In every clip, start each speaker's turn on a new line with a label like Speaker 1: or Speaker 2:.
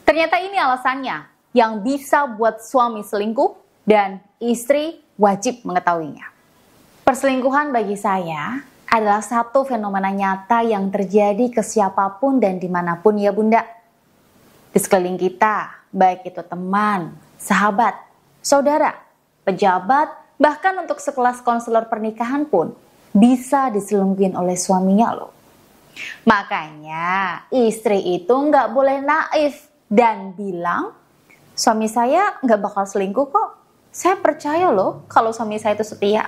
Speaker 1: Ternyata ini alasannya yang bisa buat suami selingkuh dan istri wajib mengetahuinya. Perselingkuhan bagi saya adalah satu fenomena nyata yang terjadi ke siapapun dan dimanapun ya Bunda. Di sekeliling kita, baik itu teman, sahabat, saudara, pejabat, bahkan untuk sekelas konselor pernikahan pun bisa diselingkuhin oleh suaminya loh. Makanya istri itu nggak boleh naif dan bilang, suami saya nggak bakal selingkuh kok. Saya percaya loh kalau suami saya itu setia.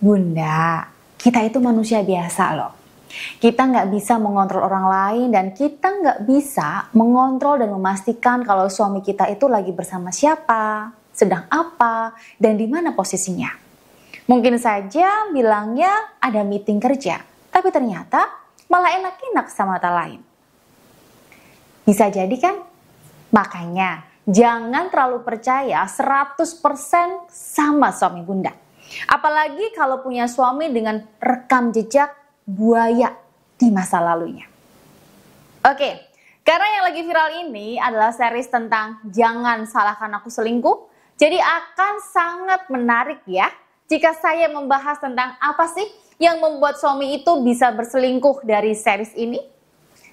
Speaker 1: Bunda, kita itu manusia biasa loh. Kita nggak bisa mengontrol orang lain dan kita nggak bisa mengontrol dan memastikan kalau suami kita itu lagi bersama siapa, sedang apa, dan di mana posisinya. Mungkin saja bilangnya ada meeting kerja, tapi ternyata malah enak-enak sama mata lain. Bisa jadi kan? Makanya jangan terlalu percaya 100% sama suami Bunda. Apalagi kalau punya suami dengan rekam jejak buaya di masa lalunya. Oke, karena yang lagi viral ini adalah series tentang jangan salahkan aku selingkuh, jadi akan sangat menarik ya jika saya membahas tentang apa sih yang membuat suami itu bisa berselingkuh dari series ini.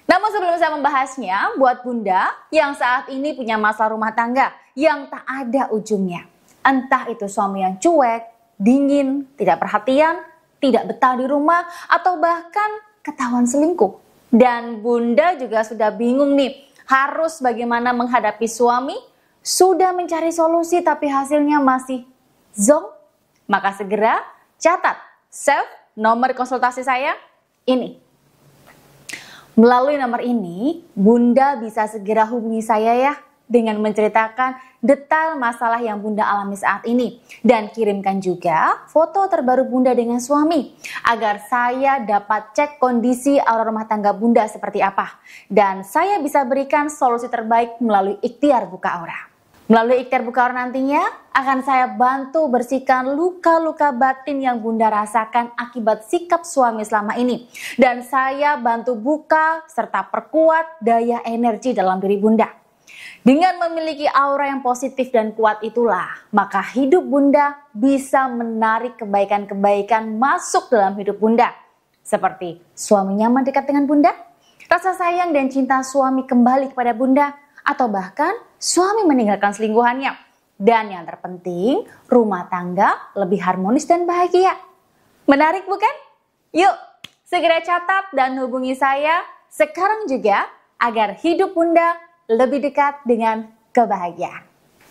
Speaker 1: Namun sebelum saya membahasnya, buat Bunda yang saat ini punya masalah rumah tangga yang tak ada ujungnya. Entah itu suami yang cuek, dingin, tidak perhatian, tidak betah di rumah, atau bahkan ketahuan selingkuh. Dan Bunda juga sudah bingung nih, harus bagaimana menghadapi suami, sudah mencari solusi tapi hasilnya masih zonk. Maka segera catat, save nomor konsultasi saya ini. Melalui nomor ini, Bunda bisa segera hubungi saya ya dengan menceritakan detail masalah yang Bunda alami saat ini. Dan kirimkan juga foto terbaru Bunda dengan suami agar saya dapat cek kondisi aura rumah tangga Bunda seperti apa. Dan saya bisa berikan solusi terbaik melalui ikhtiar buka aura. Melalui ikhtiar buka aura nantinya akan saya bantu bersihkan luka-luka batin yang Bunda rasakan akibat sikap suami selama ini. Dan saya bantu buka serta perkuat daya energi dalam diri Bunda. Dengan memiliki aura yang positif dan kuat itulah, maka hidup Bunda bisa menarik kebaikan-kebaikan masuk dalam hidup Bunda. Seperti suami nyaman dekat dengan Bunda, rasa sayang dan cinta suami kembali kepada Bunda, atau bahkan suami meninggalkan selingkuhannya. Dan yang terpenting, rumah tangga lebih harmonis dan bahagia. Menarik bukan? Yuk, segera catat dan hubungi saya sekarang juga agar hidup Bunda lebih dekat dengan kebahagiaan.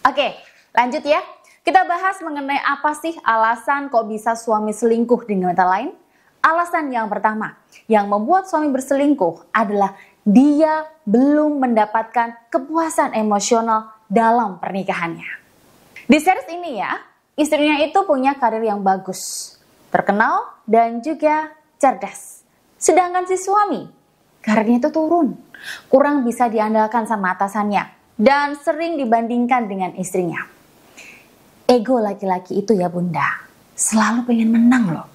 Speaker 1: Oke, lanjut ya. Kita bahas mengenai apa sih alasan kok bisa suami selingkuh dengan wanita lain. Alasan yang pertama yang membuat suami berselingkuh adalah dia belum mendapatkan kepuasan emosional dalam pernikahannya. Di series ini ya, istrinya itu punya karir yang bagus, terkenal dan juga cerdas. Sedangkan si suami, karirnya itu turun, kurang bisa diandalkan sama atasannya, dan sering dibandingkan dengan istrinya. Ego laki-laki itu ya Bunda, selalu pengen menang loh.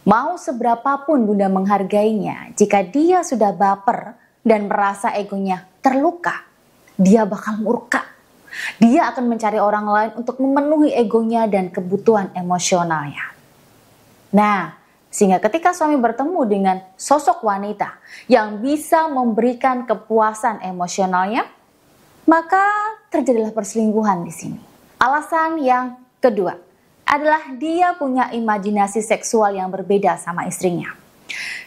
Speaker 1: Mau seberapapun Bunda menghargainya, jika dia sudah baper dan merasa egonya terluka, dia bakal murka. Dia akan mencari orang lain untuk memenuhi egonya dan kebutuhan emosionalnya. Nah, sehingga ketika suami bertemu dengan sosok wanita yang bisa memberikan kepuasan emosionalnya, maka terjadilah perselingkuhan di sini. Alasan yang kedua adalah dia punya imajinasi seksual yang berbeda sama istrinya.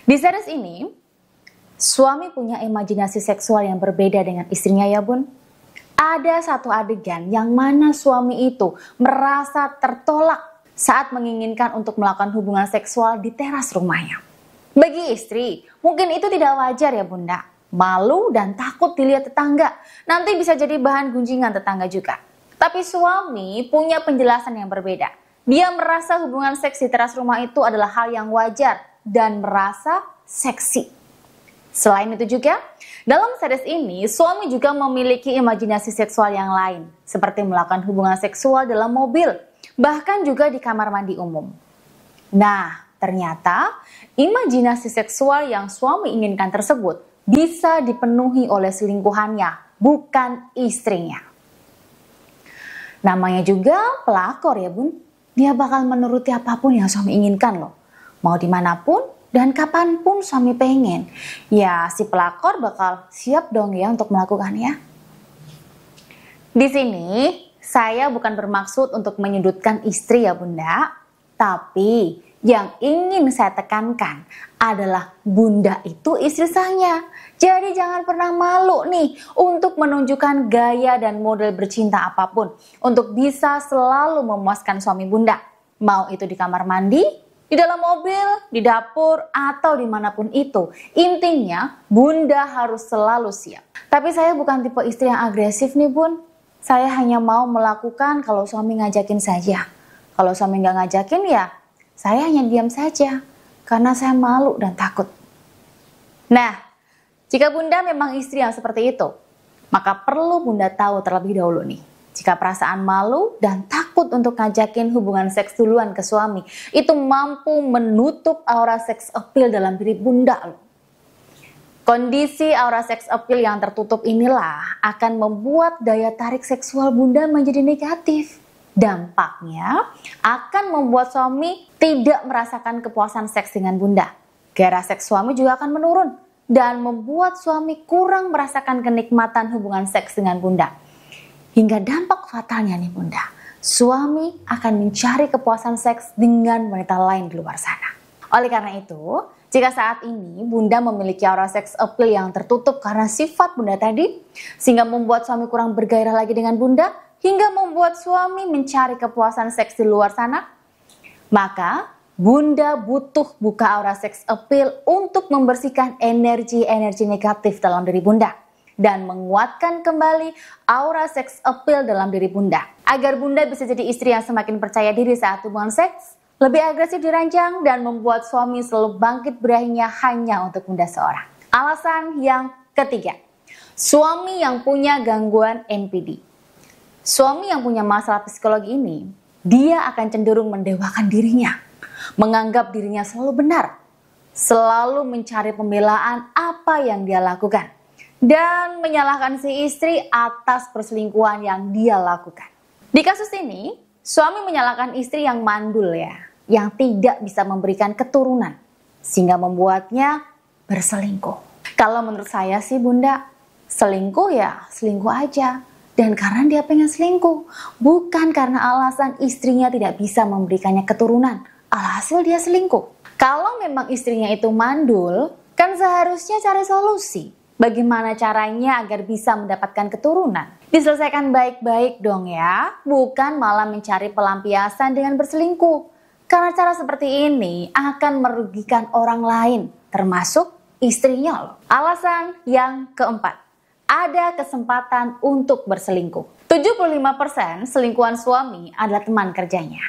Speaker 1: Di series ini, suami punya imajinasi seksual yang berbeda dengan istrinya ya Bun. Ada satu adegan yang mana suami itu merasa tertolak saat menginginkan untuk melakukan hubungan seksual di teras rumahnya. Bagi istri, mungkin itu tidak wajar ya Bunda. Malu dan takut dilihat tetangga. Nanti bisa jadi bahan gunjingan tetangga juga. Tapi suami punya penjelasan yang berbeda. Dia merasa hubungan seks di teras rumah itu adalah hal yang wajar dan merasa seksi. Selain itu juga, dalam series ini suami juga memiliki imajinasi seksual yang lain, seperti melakukan hubungan seksual dalam mobil, bahkan juga di kamar mandi umum. Nah, ternyata imajinasi seksual yang suami inginkan tersebut bisa dipenuhi oleh selingkuhannya bukan istrinya. Namanya juga pelakor ya bun. Dia bakal menuruti apapun yang suami inginkan loh. Mau dimanapun dan kapanpun suami pengen. Ya si pelakor bakal siap dong ya untuk melakukannya. Di sini saya bukan bermaksud untuk menyudutkan istri ya bunda. Tapi yang ingin saya tekankan adalah bunda itu istri saya. Jadi jangan pernah malu nih untuk menunjukkan gaya dan model bercinta apapun untuk bisa selalu memuaskan suami bunda. Mau itu di kamar mandi, di dalam mobil, di dapur, atau dimanapun itu. Intinya bunda harus selalu siap. Tapi saya bukan tipe istri yang agresif nih bun. Saya hanya mau melakukan kalau suami ngajakin saja. Kalau suami nggak ngajakin ya saya hanya diam saja. Karena saya malu dan takut. Nah, jika bunda memang istri yang seperti itu, maka perlu bunda tahu terlebih dahulu nih. Jika perasaan malu dan takut untuk ngajakin hubungan seks duluan ke suami, itu mampu menutup aura seks appeal dalam diri bunda loh. Kondisi aura seks appeal yang tertutup inilah akan membuat daya tarik seksual bunda menjadi negatif. Dampaknya akan membuat suami tidak merasakan kepuasan seks dengan bunda. Gairah seks suami juga akan menurun dan membuat suami kurang merasakan kenikmatan hubungan seks dengan bunda. Hingga dampak fatalnya nih bunda, suami akan mencari kepuasan seks dengan wanita lain di luar sana. Oleh karena itu, jika saat ini bunda memiliki aura seks appeal yang tertutup karena sifat bunda tadi, sehingga membuat suami kurang bergairah lagi dengan bunda, hingga membuat suami mencari kepuasan seks di luar sana, maka bunda butuh buka aura seks appeal untuk membersihkan energi-energi negatif dalam diri bunda dan menguatkan kembali aura seks appeal dalam diri bunda agar bunda bisa jadi istri yang semakin percaya diri saat hubungan seks, lebih agresif di ranjang, dan membuat suami selalu bangkit berahinya hanya untuk bunda seorang. Alasan yang ketiga, suami yang punya gangguan NPD. Suami yang punya masalah psikologi ini, dia akan cenderung mendewakan dirinya, menganggap dirinya selalu benar, selalu mencari pembelaan apa yang dia lakukan, dan menyalahkan si istri atas perselingkuhan yang dia lakukan. Di kasus ini, suami menyalahkan istri yang mandul ya, yang tidak bisa memberikan keturunan, sehingga membuatnya berselingkuh. Kalau menurut saya sih bunda, selingkuh ya selingkuh aja. Dan karena dia pengen selingkuh, bukan karena alasan istrinya tidak bisa memberikannya keturunan. Alhasil dia selingkuh. Kalau memang istrinya itu mandul, kan seharusnya cari solusi. Bagaimana caranya agar bisa mendapatkan keturunan? Diselesaikan baik-baik dong ya, bukan malah mencari pelampiasan dengan berselingkuh. Karena cara seperti ini akan merugikan orang lain, termasuk istrinya loh. Alasan yang keempat, ada kesempatan untuk berselingkuh. 75% selingkuhan suami adalah teman kerjanya.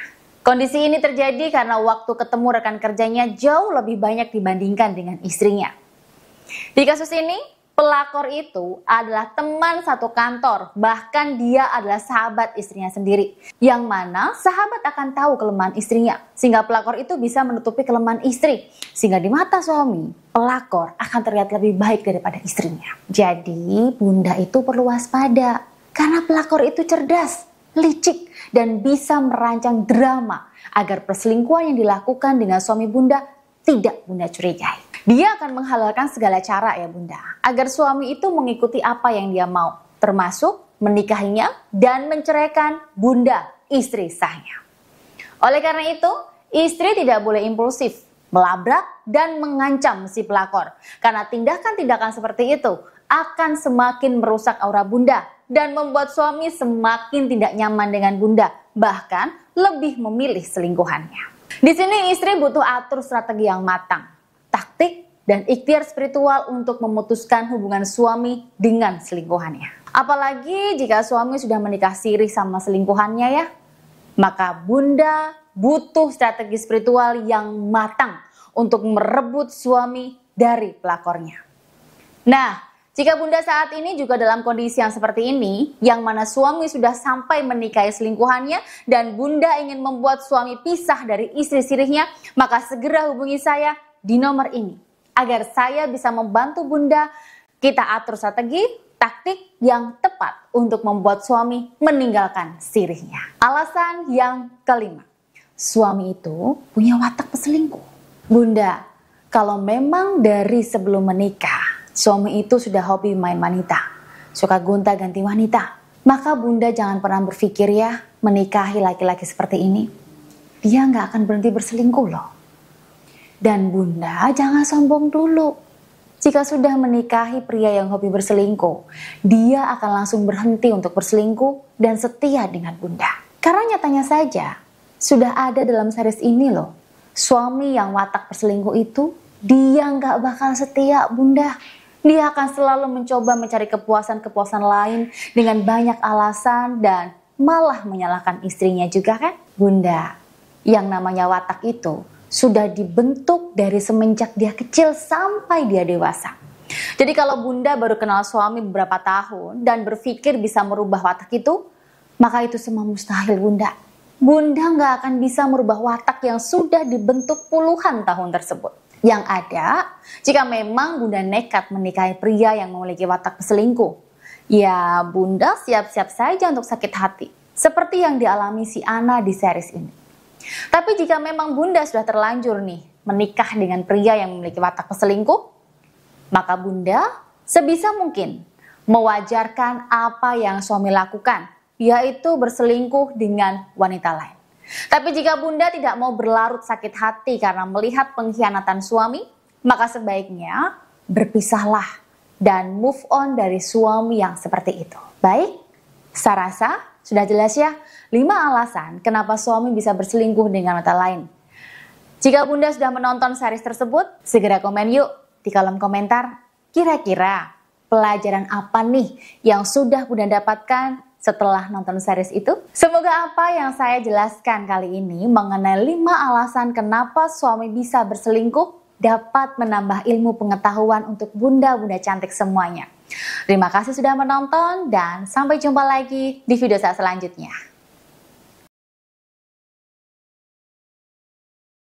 Speaker 1: Kondisi ini terjadi karena waktu ketemu rekan kerjanya jauh lebih banyak dibandingkan dengan istrinya. Di kasus ini, pelakor itu adalah teman satu kantor, bahkan dia adalah sahabat istrinya sendiri. Yang mana sahabat akan tahu kelemahan istrinya, sehingga pelakor itu bisa menutupi kelemahan istri. Sehingga di mata suami, pelakor akan terlihat lebih baik daripada istrinya. Jadi bunda itu perlu waspada, karena pelakor itu cerdas, licik, dan bisa merancang drama agar perselingkuhan yang dilakukan dengan suami bunda tidak bunda curigai. Dia akan menghalalkan segala cara ya bunda, agar suami itu mengikuti apa yang dia mau, termasuk menikahinya dan menceraikan bunda istri sahnya. Oleh karena itu, istri tidak boleh impulsif, melabrak dan mengancam si pelakor. Karena tindakan-tindakan seperti itu akan semakin merusak aura bunda dan membuat suami semakin tidak nyaman dengan bunda, bahkan lebih memilih selingkuhannya. Di sini istri butuh atur strategi yang matang, taktik dan ikhtiar spiritual untuk memutuskan hubungan suami dengan selingkuhannya. Apalagi jika suami sudah menikah siri sama selingkuhannya ya, maka bunda butuh strategi spiritual yang matang untuk merebut suami dari pelakornya. Nah, jika bunda saat ini juga dalam kondisi yang seperti ini, yang mana suami sudah sampai menikahi selingkuhannya dan bunda ingin membuat suami pisah dari istri sirihnya, maka segera hubungi saya di nomor ini, agar saya bisa membantu bunda, kita atur strategi, taktik yang tepat untuk membuat suami meninggalkan sirihnya. Alasan yang kelima, suami itu punya watak peselingkuh. Bunda, kalau memang dari sebelum menikah, suami itu sudah hobi main wanita, suka gonta-ganti wanita, maka Bunda jangan pernah berpikir ya menikahi laki-laki seperti ini. Dia nggak akan berhenti berselingkuh loh. Dan Bunda jangan sombong dulu. Jika sudah menikahi pria yang hobi berselingkuh, dia akan langsung berhenti untuk berselingkuh dan setia dengan Bunda. Karena nyatanya saja, sudah ada dalam series ini loh, suami yang watak berselingkuh itu, dia nggak bakal setia Bunda. Dia akan selalu mencoba mencari kepuasan-kepuasan lain dengan banyak alasan dan malah menyalahkan istrinya juga kan? Bunda, yang namanya watak itu sudah dibentuk dari semenjak dia kecil sampai dia dewasa. Jadi kalau Bunda baru kenal suami beberapa tahun dan berpikir bisa merubah watak itu, maka itu semua mustahil Bunda. Bunda nggak akan bisa merubah watak yang sudah dibentuk puluhan tahun tersebut. Yang ada, jika memang Bunda nekat menikahi pria yang memiliki watak peselingkuh, ya Bunda siap-siap saja untuk sakit hati, seperti yang dialami si Ana di series ini. Tapi jika memang Bunda sudah terlanjur nih menikah dengan pria yang memiliki watak peselingkuh, maka Bunda sebisa mungkin mewajarkan apa yang suami lakukan, yaitu berselingkuh dengan wanita lain. Tapi jika Bunda tidak mau berlarut sakit hati karena melihat pengkhianatan suami, maka sebaiknya berpisahlah dan move on dari suami yang seperti itu. Baik, saya rasa sudah jelas ya 5 alasan kenapa suami bisa berselingkuh dengan wanita lain. Jika Bunda sudah menonton series tersebut, segera komen yuk di kolom komentar. Kira-kira pelajaran apa nih yang sudah Bunda dapatkan setelah nonton series itu? Semoga apa yang saya jelaskan kali ini mengenai 5 alasan kenapa suami bisa berselingkuh dapat menambah ilmu pengetahuan untuk bunda-bunda cantik semuanya. Terima kasih sudah menonton dan sampai jumpa lagi di video saya selanjutnya.